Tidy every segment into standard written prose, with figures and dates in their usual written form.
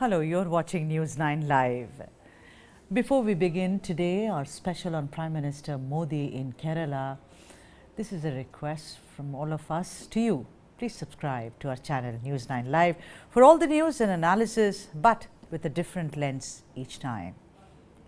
Hello, you're watching News9 Live. Before we begin today, our special on Prime Minister Modi in Kerala, this is a request from all of us to you. Please subscribe to our channel News9 Live for all the news and analysis, but with a different lens each time.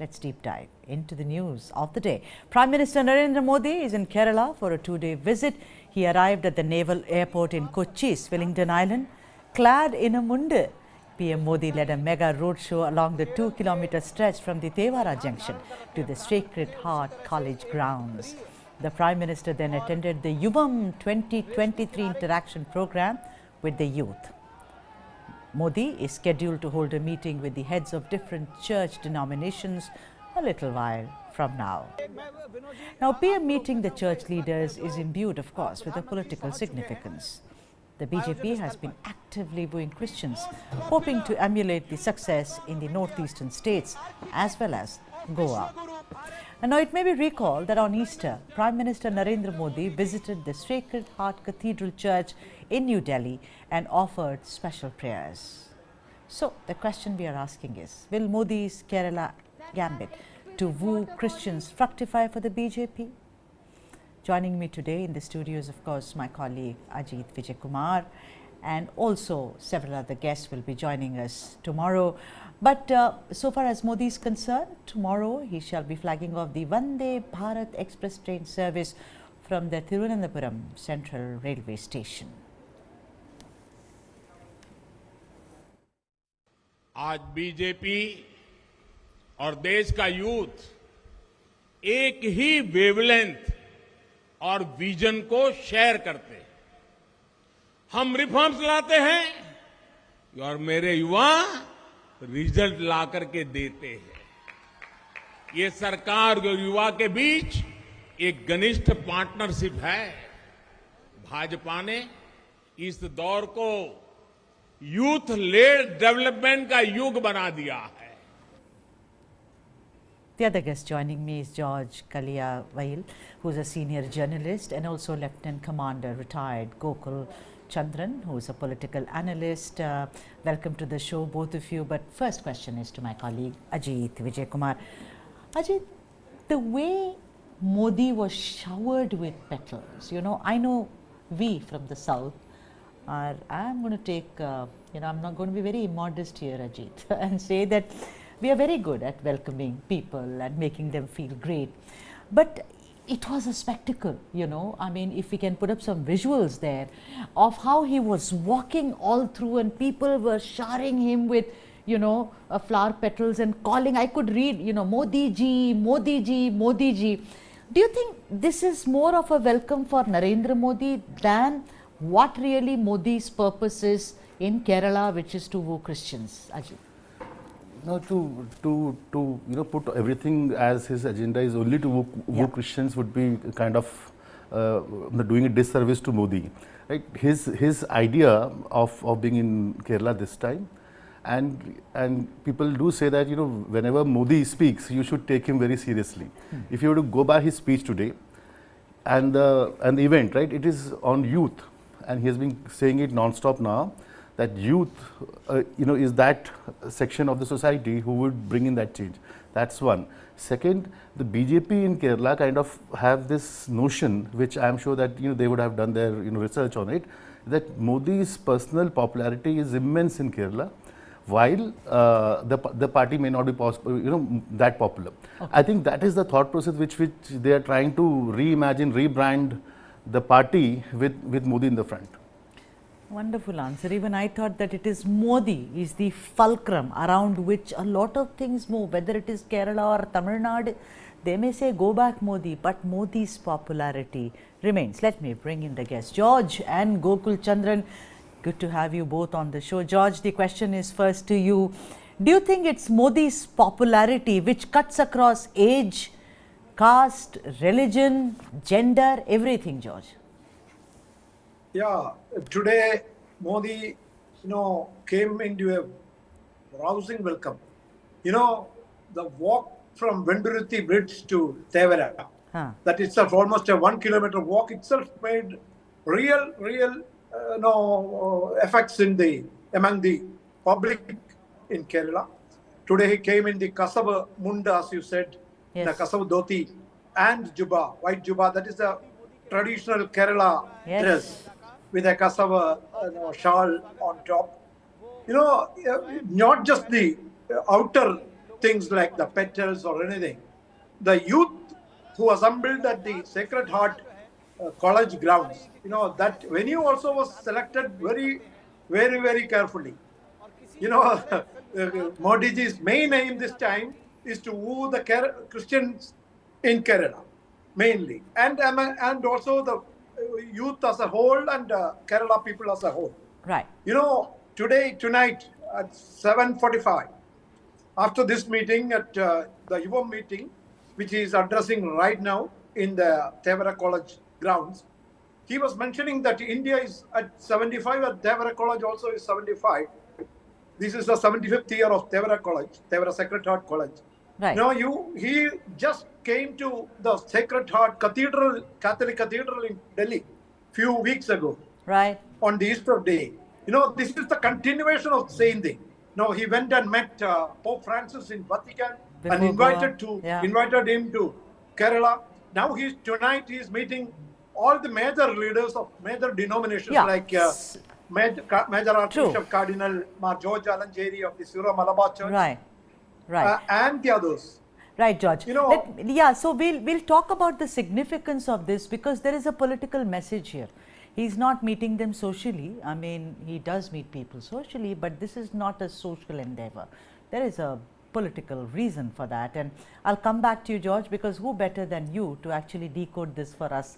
Let's deep dive into the news of the day. Prime Minister Narendra Modi is in Kerala for a two-day visit. He arrived at the naval airport in Kochi, Swillingdon Island, clad in a mundu. PM Modi led a mega roadshow along the 2-kilometer stretch from the Tewara junction to the Sacred Heart College grounds. The Prime Minister then attended the Yuvam 2023 interaction program with the youth. Modi is scheduled to hold a meeting with the heads of different church denominations a little while from now. Now, PM meeting the church leaders is imbued, of course, with a political significance. The BJP has been actively wooing Christians, hoping to emulate the success in the northeastern states as well as Goa. And now it may be recalled that on Easter, Prime Minister Narendra Modi visited the Sacred Heart Cathedral Church in New Delhi and offered special prayers. So the question we are asking is, will Modi's Kerala gambit to woo Christians fructify for the BJP? Joining me today in the studio is, of course, my colleague Ajit Vijaykumar, and also several other guests will be joining us tomorrow. But so far as Modi is concerned, tomorrow he shall be flagging off the Vande Bharat Express train service from the Thiruvananthapuram Central Railway Station. आज BJP और देश का youth एक ही wavelength और vision को share करते हैं। हम रिफॉर्म्स लाते हैं और मेरे युवा रिजल्ट ला करके देते हैं। ये सरकार और युवा के बीच एक घनिष्ठ पार्टनरशिप है। भाजपा ने इस दौर को यूथ लेड डेवलपमेंट का युग बना दिया है। The other guest joining me is George Kaliyavail, who is a senior journalist and also Lieutenant Commander retired Gokul Chandran, who is a political analyst. Welcome to the show, both of you. But first question is to my colleague Ajit Vijaykumar. Ajit, the way Modi was showered with petals, I know we from the south are, I'm going to take, I'm not going to be very immodest here, Ajit, and say that we are very good at welcoming people and making them feel great. But it was a spectacle, I mean, if we can put up some visuals there of how he was walking all through and people were showering him with, flower petals and calling. I could read, Modi ji, Modi ji, Modi ji. Do you think this is more of a welcome for Narendra Modi than what really Modi's purpose is in Kerala, which is to woo Christians? Ajit. No, to put everything as his agenda is only to woo Christians would be kind of doing a disservice to Modi. Right? His idea of being in Kerala this time, and people do say that whenever Modi speaks, you should take him very seriously. If you were to go by his speech today, and the event, right, it is on youth, and he has been saying it non-stop now, that youth, is that section of the society who would bring in that change. That's one. Second, the BJP in Kerala kind of have this notion, which I am sure that they would have done their research on it, that Modi's personal popularity is immense in Kerala, while the party may not be that popular. Okay. I think that is the thought process which they are trying to reimagine, rebrand the party with Modi in the front. Wonderful answer. Even I thought that it is Modi is the fulcrum around which a lot of things move, whether it is Kerala or Tamil Nadu. They may say go back Modi, but Modi's popularity remains. Let me bring in the guests, George and Gokul Chandran. Good to have you both on the show. George, the question is first to you. Do you think it's Modi's popularity which cuts across age, caste, religion, gender, everything, George? Yeah, today Modi, came into a rousing welcome. The walk from Venduruthi Bridge to Tevara, that itself almost a 1 kilometer walk itself made real effects among the public in Kerala. Today he came in the Kasava Munda, as you said, Yes. the Kasava Dhoti and Juba, white Juba. That is the traditional Kerala Yes. dress with a Kasava shawl on top. You know, not just the outer things like the petals or anything. The youth who assembled at the Sacred Heart college grounds, you know, that venue also was selected very, very, very carefully. You know, Modi ji's main aim this time is to woo the Christians in Kerala, mainly, and also the youth as a whole and Kerala people as a whole. Right. You know, tonight at 7:45, after this meeting at the Yuvam meeting, which he is addressing right now in the Tevara College grounds, he was mentioning that India is at 75 and Tevara College also is 75. This is the 75th year of Tevara College, Tevara Sacred Heart College. Right. Now, he just came to the Sacred Heart Cathedral, Catholic Cathedral in Delhi, few weeks ago. Right. On the Easter day. You know, this is the continuation of the same thing. Now, he went and met Pope Francis in Vatican and invited him to Kerala. Now, tonight he is meeting all the major leaders of major denominations like Major Archbishop Cardinal Mar George Alanjeri of the Syro Malabar Church. Right. Right. And the others. Right, George. You know, so we'll talk about the significance of this, because there is a political message here. He's not meeting them socially. I mean, he does meet people socially, but this is not a social endeavor. There is a political reason for that, and I'll come back to you, George, because who better than you to actually decode this for us.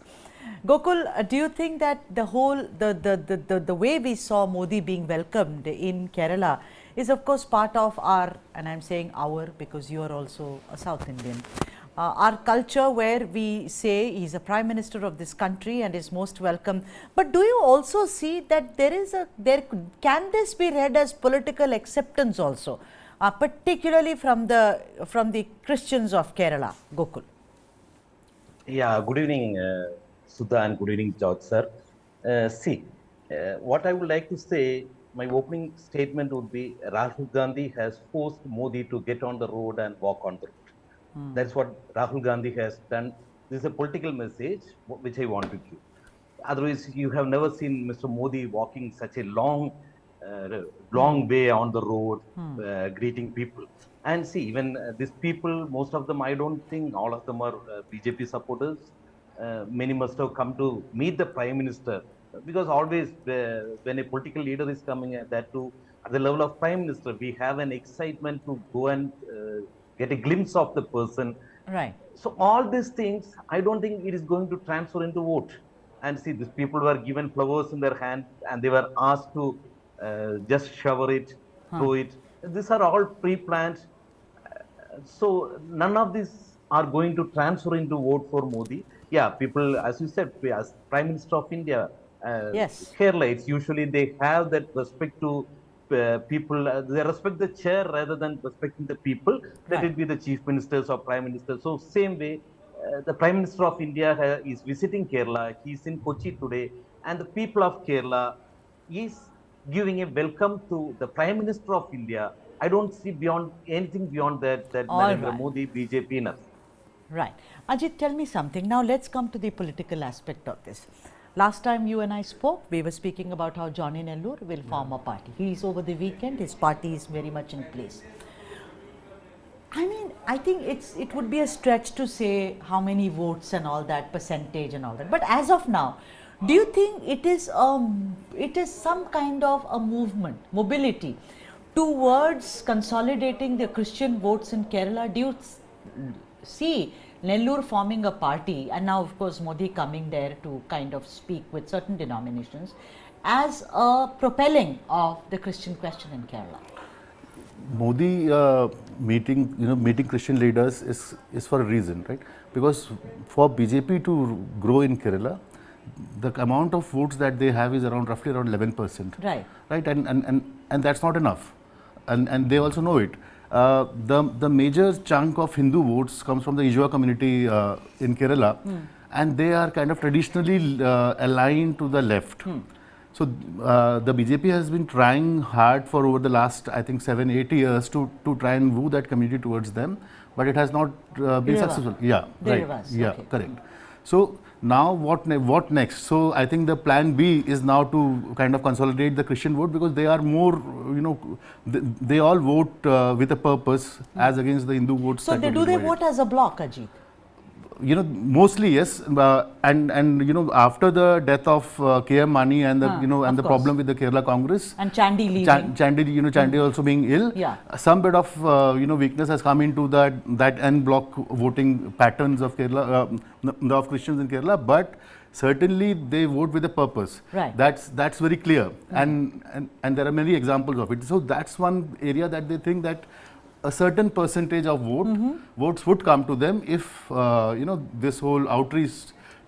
Gokul, do you think that the whole the way we saw Modi being welcomed in Kerala is of course part of our, and I'm saying our because you are also a South Indian, our culture, where we say he's a prime minister of this country and is most welcome? But do you also see that can this be read as political acceptance also, particularly from the Christians of Kerala? Gokul. Yeah, good evening, Sudha, and good evening, George, sir. What I would like to say, my opening statement would be Rahul Gandhi has forced Modi to get on the road and walk on the road. That's what Rahul Gandhi has done. This is a political message which I want to give. Otherwise, you have never seen Mr. Modi walking such a long way on the road, greeting people. And see, even these people, most of them, I don't think all of them are BJP supporters. Many must have come to meet the Prime Minister, because always when a political leader is coming at the level of Prime Minister, we have an excitement to go and get a glimpse of the person. Right. So all these things, I don't think it is going to transfer into vote. And see, these people were given flowers in their hand and they were asked to just shower it, throw it. These are all pre-planned. So none of these are going to transfer into vote for Modi. Yeah, people, as you said, as Prime Minister of India, yes, Kerala, it's usually they have that respect to people, they respect the chair rather than respecting the people. Let it be the chief ministers or prime ministers. So same way, the Prime Minister of India is visiting Kerala. He's in Kochi today, and the people of Kerala is giving a welcome to the Prime Minister of India. I don't see anything beyond that Narendra Modi, BJP enough. Right. Ajit, tell me something. Now let's come to the political aspect of this. Last time you and I spoke, we were speaking about how Johnny Nellore will form a party. He's over the weekend, his party is very much in place. I mean, I think it would be a stretch to say how many votes and all that, percentage and all that. But as of now, do you think it is some kind of a mobility towards consolidating the Christian votes in Kerala? Do you see Nellore forming a party, and now of course Modi coming there to kind of speak with certain denominations, as a propelling of the Christian question in Kerala? Modi meeting Christian leaders is for a reason, right? Because for BJP to grow in Kerala, the amount of votes that they have is roughly around 11%. Right. Right, and that's not enough, and they also know it. The major chunk of Hindu votes comes from the Ijwa community in Kerala, and they are kind of traditionally aligned to the left. So the BJP has been trying hard for over the last, I think, 7-8 years to try and woo that community towards them, but it has not been successful. Yeah, right. Yeah, okay. Correct. So now what next? So I think the plan B is now to kind of consolidate the Christian vote, because they are more, you know, they all vote with a purpose as against the Hindu votes. So do they vote as a bloc, Ajit? You know, mostly yes, and you know, after the death of K.M. Mani and the and the problem with the Kerala Congress and Chandy leaving, Chandy also being ill, some bit of weakness has come into that en bloc voting patterns of Kerala, of Christians in Kerala, but certainly they vote with a purpose. Right. That's very clear, and there are many examples of it. So that's one area that they think that a certain percentage of votes would come to them if this whole outreach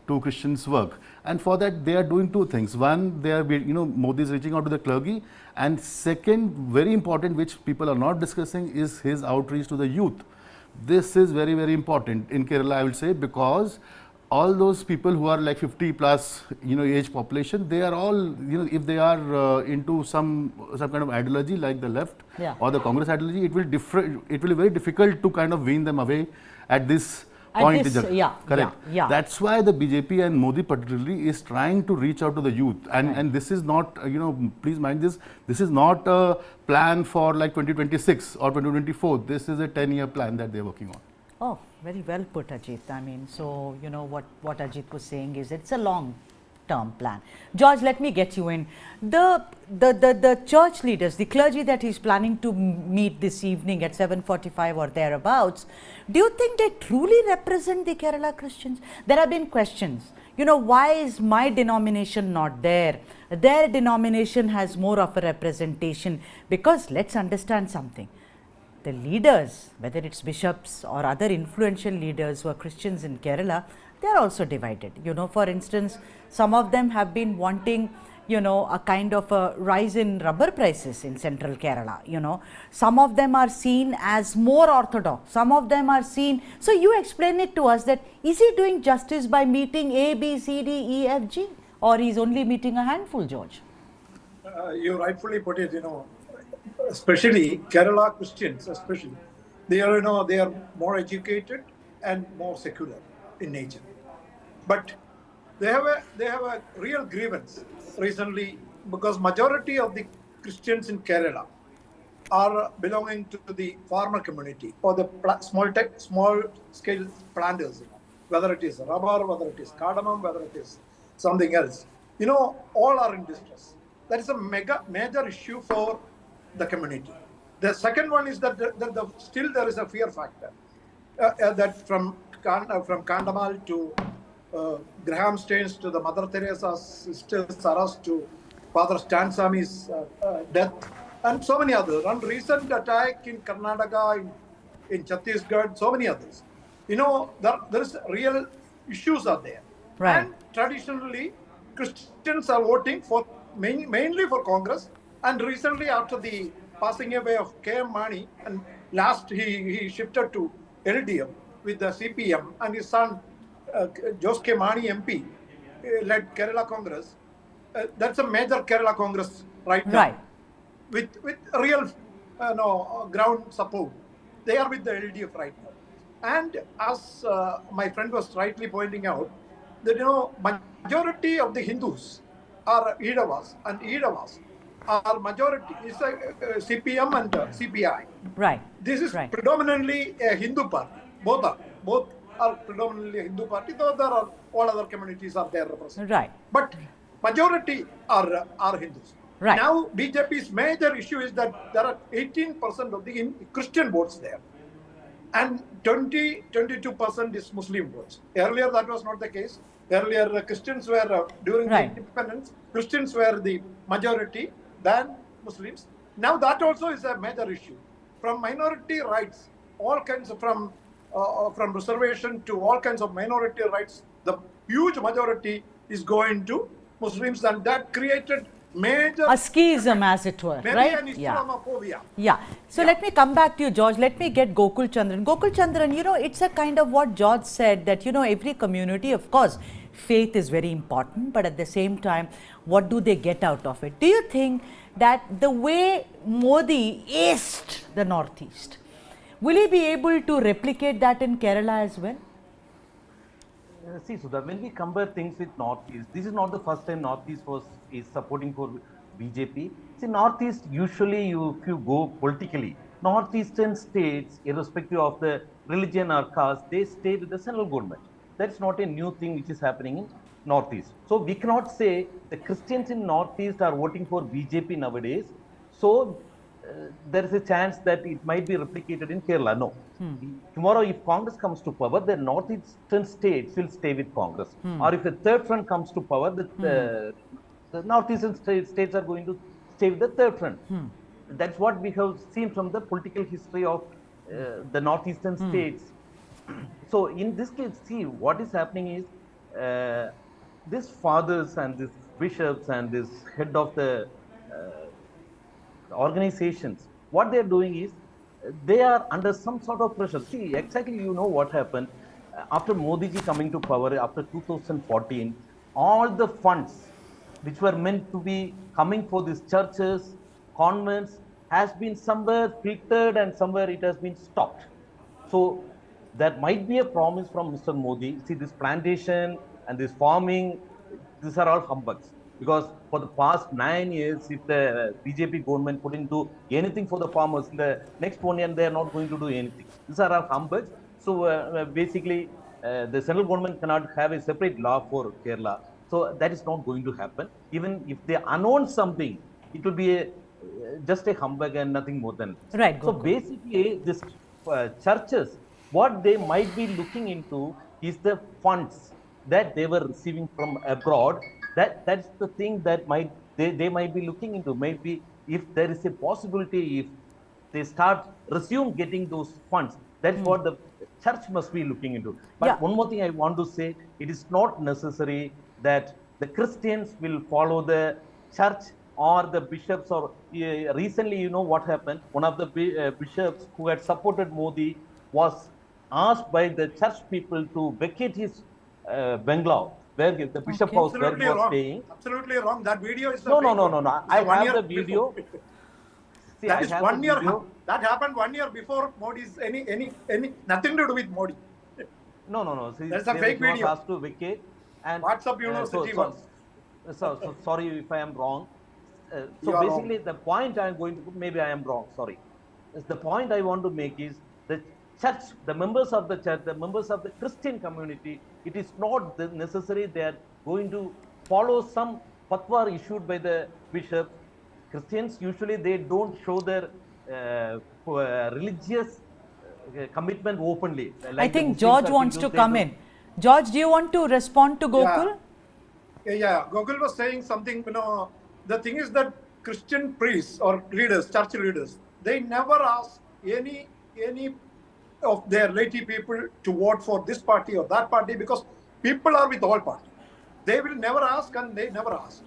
to Christians work. And for that they are doing two things. One, they are Modi is reaching out to the clergy, and second, very important, which people are not discussing, is his outreach to the youth. This is very, very important in Kerala, I will say, because all those people who are like 50 plus age population, they are all if they are into some kind of ideology like the left or the Congress ideology, it will be very difficult to kind of wean them away at this point. Correct. That's why the BJP and Modi particularly is trying to reach out to the youth, and this is not please mind this is not a plan for like 2026 or 2024. This is a 10-year plan that they are working on. Oh, very well put, Ajit. I mean, so you know what Ajit was saying is it's a long-term plan. George, let me get you in. The church leaders, the clergy that he's planning to meet this evening at 7:45 or thereabouts, do you think they truly represent the Kerala Christians? There have been questions. Why is my denomination not there? Their denomination has more of a representation, because let's understand something. The leaders, whether it's bishops or other influential leaders who are Christians in Kerala, they are also divided. For instance, some of them have been wanting, a kind of a rise in rubber prices in central Kerala. Some of them are seen as more orthodox. Some of them are seen. So you explain it to us that is he doing justice by meeting A, B, C, D, E, F, G, or he's only meeting a handful, George? You rightfully put it, especially Kerala Christians, they are more educated and more secular in nature, but they have a real grievance recently, because majority of the Christians in Kerala are belonging to the farmer community or the small scale planters, whether it is rubber, whether it is cardamom, whether it is something else, all are in distress. That is a major issue for the community. The second one is that still there is a fear factor that from Kandamal to Graham Staines to the Mother Teresa's sister's arrest to Father Stan Swami's death and so many others, and recent attack in Karnataka, in Chhattisgarh, so many others. There is real issues are there. Right. And traditionally, Christians are voting for mainly for Congress. And recently, after the passing away of K.M. Mani, and last he shifted to LDF with the CPM, and his son Jose K. Mani MP led Kerala Congress. That's a major Kerala Congress right now, with real ground support. They are with the LDF right now. And as my friend was rightly pointing out, that majority of the Hindus are Edavas, and Edavas are majority is CPM and CPI. Right. This is predominantly a Hindu party. Both are predominantly a Hindu party, though there are all other communities are there represented. Right. But majority are Hindus. Right. Now BJP's major issue is that there are 18% of the Christian votes there, and 22% is Muslim votes. Earlier that was not the case. Earlier Christians were during the independence, Christians were the majority than Muslims. Now that also is a major issue. From minority rights, all kinds of from reservation to all kinds of minority rights, the huge majority is going to Muslims, and that created major a schism, as it were, maybe right? an Islamophobia. So let me come back to you, George. Let me get Gokul Chandran. Gokul Chandran, it's a kind of what George said, that every community, of course, faith is very important, but at the same time, what do they get out of it? Do you think that the way Modi aced the Northeast, will he be able to replicate that in Kerala as well? See, Sudha, when we compare things with Northeast, this is not the first time Northeast is supporting for BJP. See, Northeast usually, if you go politically, Northeastern states, irrespective of the religion or caste, they stay with the central government. That's not a new thing which is happening in Northeast. So we cannot say the Christians in Northeast are voting for BJP nowadays. So there is a chance that it might be replicated in Kerala. No. Tomorrow, if Congress comes to power, the northeastern states will stay with Congress. Or if a third front comes to power, the northeastern states are going to stay with the third front. That's what we have seen from the political history of the northeastern states. So in this case, see, what is happening is these fathers and these bishops and this head of the organizations, what they are doing is they are under some sort of pressure. See, exactly, you know what happened after Modi ji coming to power after 2014. All the funds which were meant to be coming for these churches, convents, has been somewhere filtered and somewhere it has been stopped. So there might be a promise from Mr. Modi. See, this plantation and this farming, these are all humbugs. Because for the past 9 years, if the BJP government couldn't do anything for the farmers, in the next 1 year, they are not going to do anything. These are all humbugs. So basically, the central government cannot have a separate law for Kerala. So that is not going to happen. Even if they announce something, it will be just a humbug and nothing more than that. Right. So basically, this churches, what they might be looking into is the funds that they were receiving from abroad. That's the thing that they might be looking into. Maybe if there is a possibility, if they start resume getting those funds, that's what the church must be looking into. But one more thing I want to say, it is not necessary that the Christians will follow the church or the bishops. Or recently, you know what happened? One of the bishops who had supported Modi was asked by the church people to vacate his bungalow, where the bishop house where he was staying. Absolutely wrong. That video is no. I have the video. See, that is 1 year. That happened 1 year before Modi's any nothing to do with Modi. No. See, that's a fake video. Was asked to vacate, and WhatsApp University so sorry if I am wrong. So basically, the point I am going to, maybe I am wrong. Sorry. The point I want to make is the church, the members of the church, the members of the Christian community, it is not necessary they are going to follow some fatwa issued by the bishop. Christians usually they don't show their religious commitment openly. Like I think George wants to come in. George, do you want to respond to Gokul? Yeah. Gokul was saying something, the thing is that Christian priests or leaders, church leaders, they never ask any of their laity people to vote for this party or that party, because people are with all parties. They will never ask, and they never asked.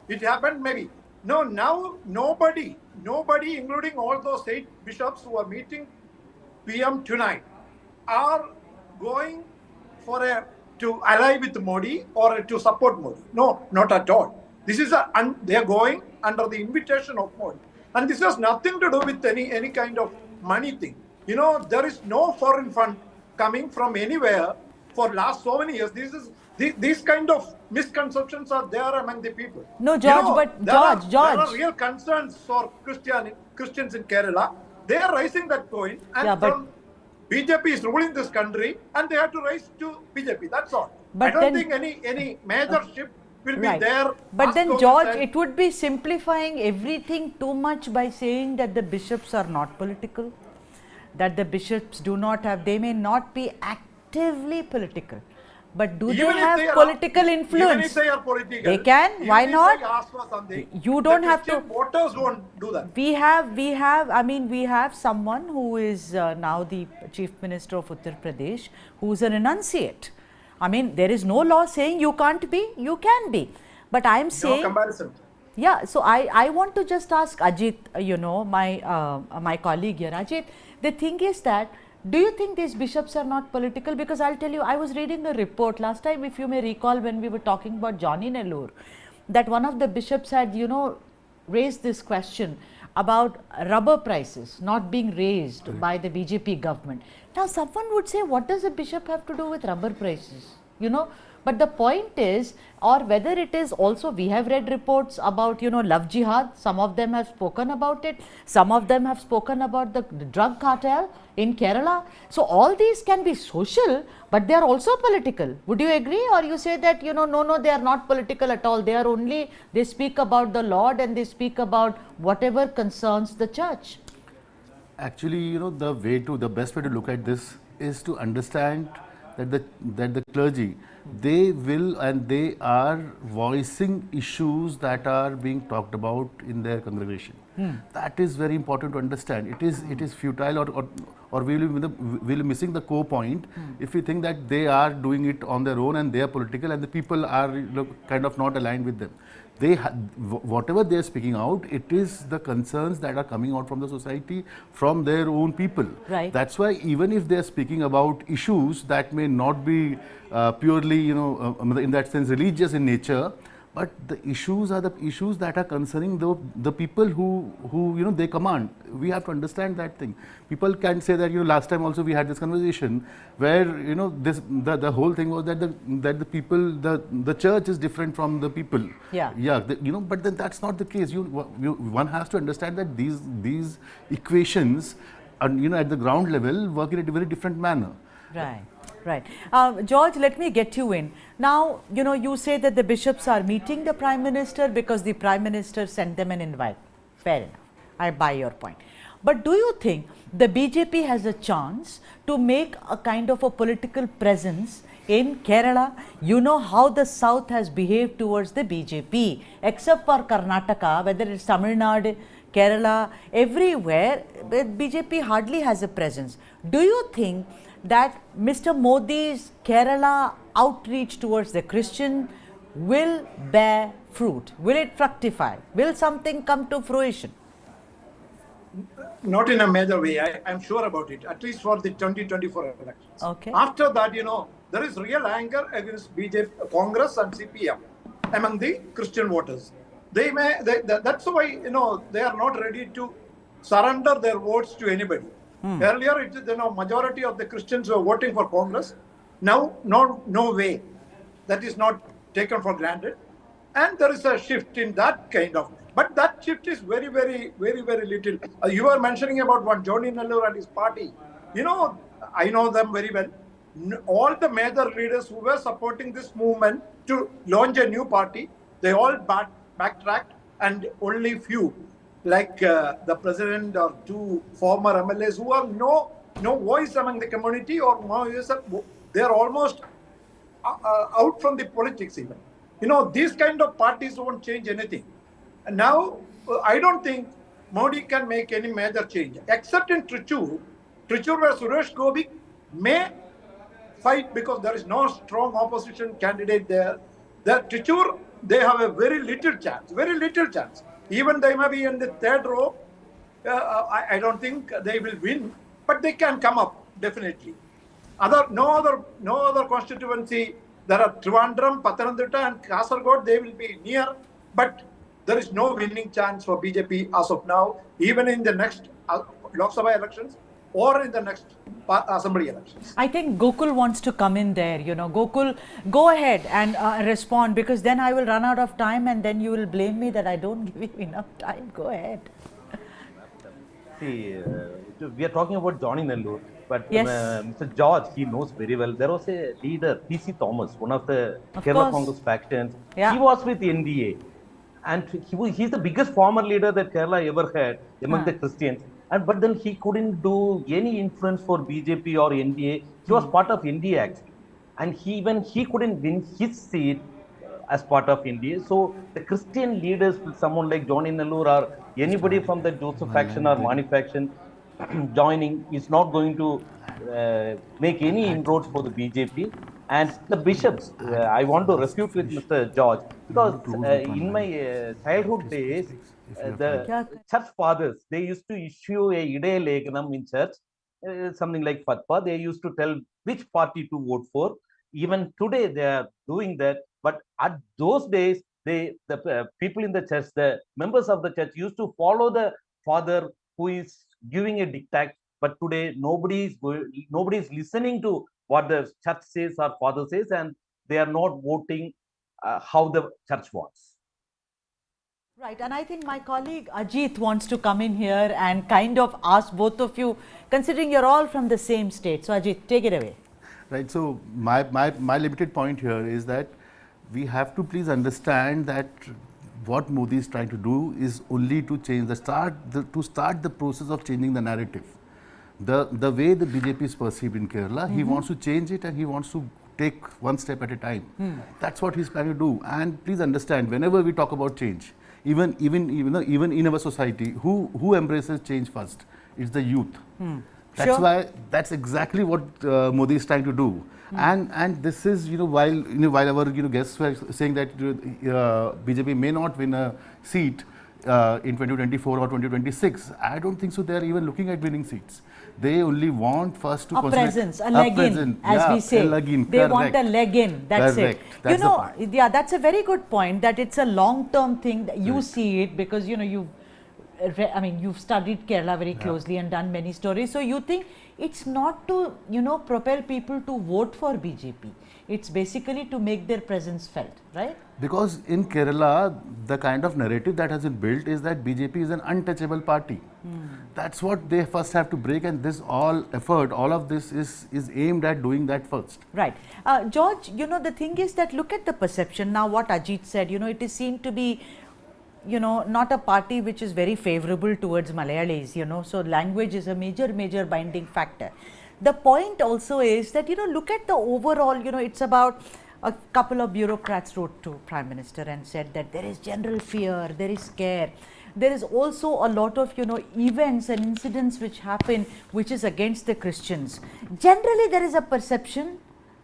It happened maybe. No, now nobody, including all those 8 bishops who are meeting PM tonight, are going for to ally with Modi or to support Modi. No, not at all. This is they are going under the invitation of Modi, and this has nothing to do with any kind of money thing. There is no foreign fund coming from anywhere for last so many years. These kind of misconceptions are there among the people. No, George, there are real concerns for Christians in Kerala. They are raising that point, and BJP is ruling this country, and they have to raise to BJP. That's all. But I don't think any major shift will be there. But then, George, it would be simplifying everything too much by saying that the bishops are not political, that the bishops do not have, they may not be actively political, but do they have political influence? Even if they are political, they can. Why not? Ask for something, you don't have to. Voters won't do that. We have someone who is now the Chief Minister of Uttar Pradesh, who is a renunciate. There is no law saying you can't be, you can be. But I am saying. No comparison. Yeah, so I want to just ask Ajit, my colleague here, Ajit, the thing is that Do you think these bishops are not political? Because I'll tell you, I was reading a report last time, if you may recall, when we were talking about Johnny Nellore, that one of the bishops had, raised this question about rubber prices not being raised by the BJP government. Now, someone would say, what does a bishop have to do with rubber prices? But the point is, or whether it is also, we have read reports about, love jihad. Some of them have spoken about it. Some of them have spoken about the drug cartel in Kerala. So all these can be social, but they are also political. Would you agree? Or you say that, no, they are not political at all. They are only, they speak about the Lord and they speak about whatever concerns the church. Actually, the best way to look at this is to understand that the clergy, they will and they are voicing issues that are being talked about in their congregation. That is very important to understand. It is futile or we will be missing the core point if we think that they are doing it on their own and they are political and the people are kind of not aligned with them. Whatever they are speaking out, it is the concerns that are coming out from the society, from their own people. Right. That's why even if they are speaking about issues that may not be purely, in that sense, religious in nature, but the issues are the issues that are concerning the people who they command. We have to understand that thing. People can say that last time also we had this conversation where the whole thing was that the people, the church is different from the people. But then that's not the case. One has to understand that these equations at the ground level work in a very different manner. Right. George, let me get you in. Now, you say that the bishops are meeting the Prime Minister because the Prime Minister sent them an invite. Fair enough. I buy your point. But do you think the BJP has a chance to make a kind of a political presence in Kerala? You know how the South has behaved towards the BJP, except for Karnataka, whether it's Tamil Nadu, Kerala, everywhere, BJP hardly has a presence. Do you think that Mr. Modi's Kerala outreach towards the Christian will bear fruit? Will it fructify? Will something come to fruition? Not in a major way. I'm sure about it, at least for the 2024 elections. Okay. After that, there is real anger against BJP, Congress and CPM among the Christian voters. That's why, they are not ready to surrender their votes to anybody. Earlier, majority of the Christians were voting for Congress. Now, no way. That is not taken for granted. And there is a shift in that kind of. But that shift is very, very, very, very little. You were mentioning about one Johnny Nellore and his party. I know them very well. All the major leaders who were supporting this movement to launch a new party, they all backtracked, and only few, like the president or two former MLAs who have no voice among the community, or they are almost out from the politics even. These kind of parties won't change anything. And now, I don't think Modi can make any major change, except in Trichur where Suresh Gopi may fight because there is no strong opposition candidate there. Trichur, they have a very little chance. Even they may be in the third row. I don't think they will win, but they can come up definitely. No other constituency. There are Trivandrum, Pathanamthitta, and Kasaragod. They will be near, but there is no winning chance for BJP as of now, even in the next Lok Sabha elections or in the next assembly elections. I think Gokul wants to come in there. Gokul, go ahead and respond, because then I will run out of time and then you will blame me that I don't give you enough time. Go ahead. See, we are talking about Johnny Nellore, but yes. Mr. George, he knows very well. There was a leader, P.C. Thomas, one of the Kerala Congress factions. Yeah. He was with NDA, and he's the biggest former leader that Kerala ever had among the Christians. But then he couldn't do any influence for BJP or NDA. He was part of NDA actually, and he couldn't win his seat as part of NDA. So the Christian leaders, someone like Johnny Nellore or anybody from the Joseph faction or Mani faction joining, is not going to make any inroads for the BJP. And the bishops, I want to refute with Mr. George, because in my childhood days, the church fathers, they used to issue a Ide Leganam in church, something like fatwa. They used to tell which party to vote for. Even today, they are doing that. But at those days, the people in the church, the members of the church, used to follow the father who is giving a diktat. But today, nobody is listening to what the church says or father says, and they are not voting how the church wants. Right, and I think my colleague Ajit wants to come in here and kind of ask both of you, considering you're all from the same state. So Ajit, take it away. Right. So my limited point here is that we have to please understand that what Modi is trying to do is only to change to start the process of changing the narrative. The way the BJP is perceived in Kerala, he wants to change it and he wants to take one step at a time. That's what he's planning to do. And please understand, whenever we talk about change, even in our society, who embraces change first? It's the youth. That's exactly what Modi is trying to do. And this is, while our guests were saying that BJP may not win a seat in 2024 or 2026, I don't think so. They are even looking at winning seats. They only want first to a presence, a leg in, as we say. They want a leg in. That's it. That's that's a very good point. That it's a long-term thing. That you see it because you've studied Kerala very closely and done many stories. So you think it's not to propel people to vote for BJP. It's basically to make their presence felt, right? Because in Kerala, the kind of narrative that has been built is that BJP is an untouchable party. That's what they first have to break, and this all of this is aimed at doing that first. Right. George, the thing is that look at the perception. Now what Ajit said, it is seen to be not a party which is very favorable towards Malayalis, so language is a major binding factor. The point also is that, look at the overall, it's about a couple of bureaucrats wrote to Prime Minister and said that there is general fear, there is scare. There is also a lot of, events and incidents which happen, which is against the Christians. Generally, there is a perception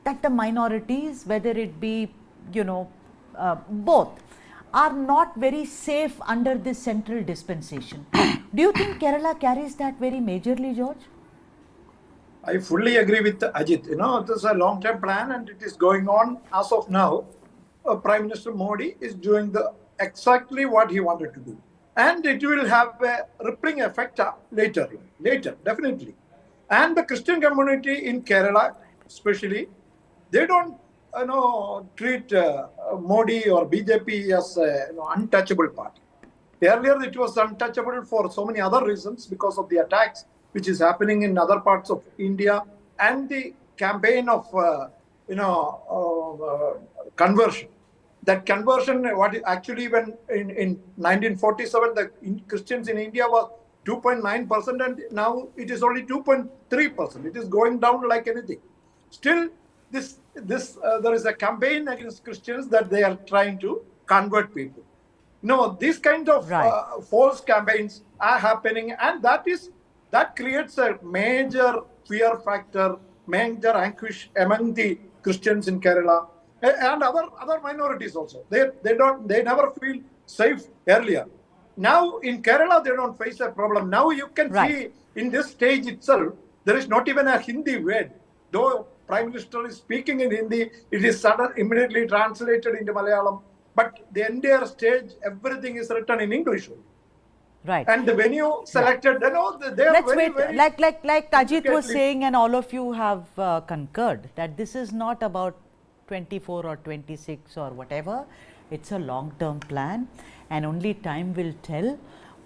that the minorities, whether it be, both, are not very safe under this central dispensation. Do you think Kerala carries that very majorly, George? I fully agree with Ajit. It is a long-term plan and it is going on as of now. Prime Minister Modi is doing exactly what he wanted to do. And it will have a rippling effect later, definitely. And the Christian community in Kerala, especially, they don't treat Modi or BJP as an untouchable party. Earlier, it was untouchable for so many other reasons because of the attacks which is happening in other parts of India and the campaign of conversion. That conversion, when in 1947 the Christians in India was 2.9% and now it is only 2.3%. It is going down like anything. Still, there is a campaign against Christians that they are trying to convert people. These kind of false campaigns are happening, and that creates a major fear factor, major anguish among the Christians in Kerala and other minorities also. They never feel safe earlier. Now in Kerala they don't face a problem. Now you can see in this stage itself there is not even a Hindi word. Though Prime Minister is speaking in Hindi, it is immediately translated into Malayalam. But the entire stage, everything is written in English. Right. And the venue selected, they are Let's very, wait. very Like Ajit was saying, and all of you have concurred that this is not about 24 or 26 or whatever. It's a long-term plan, and only time will tell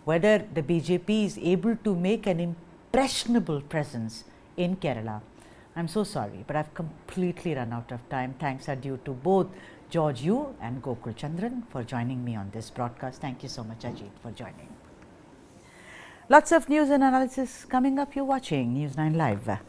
whether the BJP is able to make an impressionable presence in Kerala. I'm so sorry, but I've completely run out of time. Thanks are due to both George Yu and Gokul Chandran for joining me on this broadcast. Thank you so much, Ajit, for joining. Lots of news and analysis coming up. You're watching News9 Live.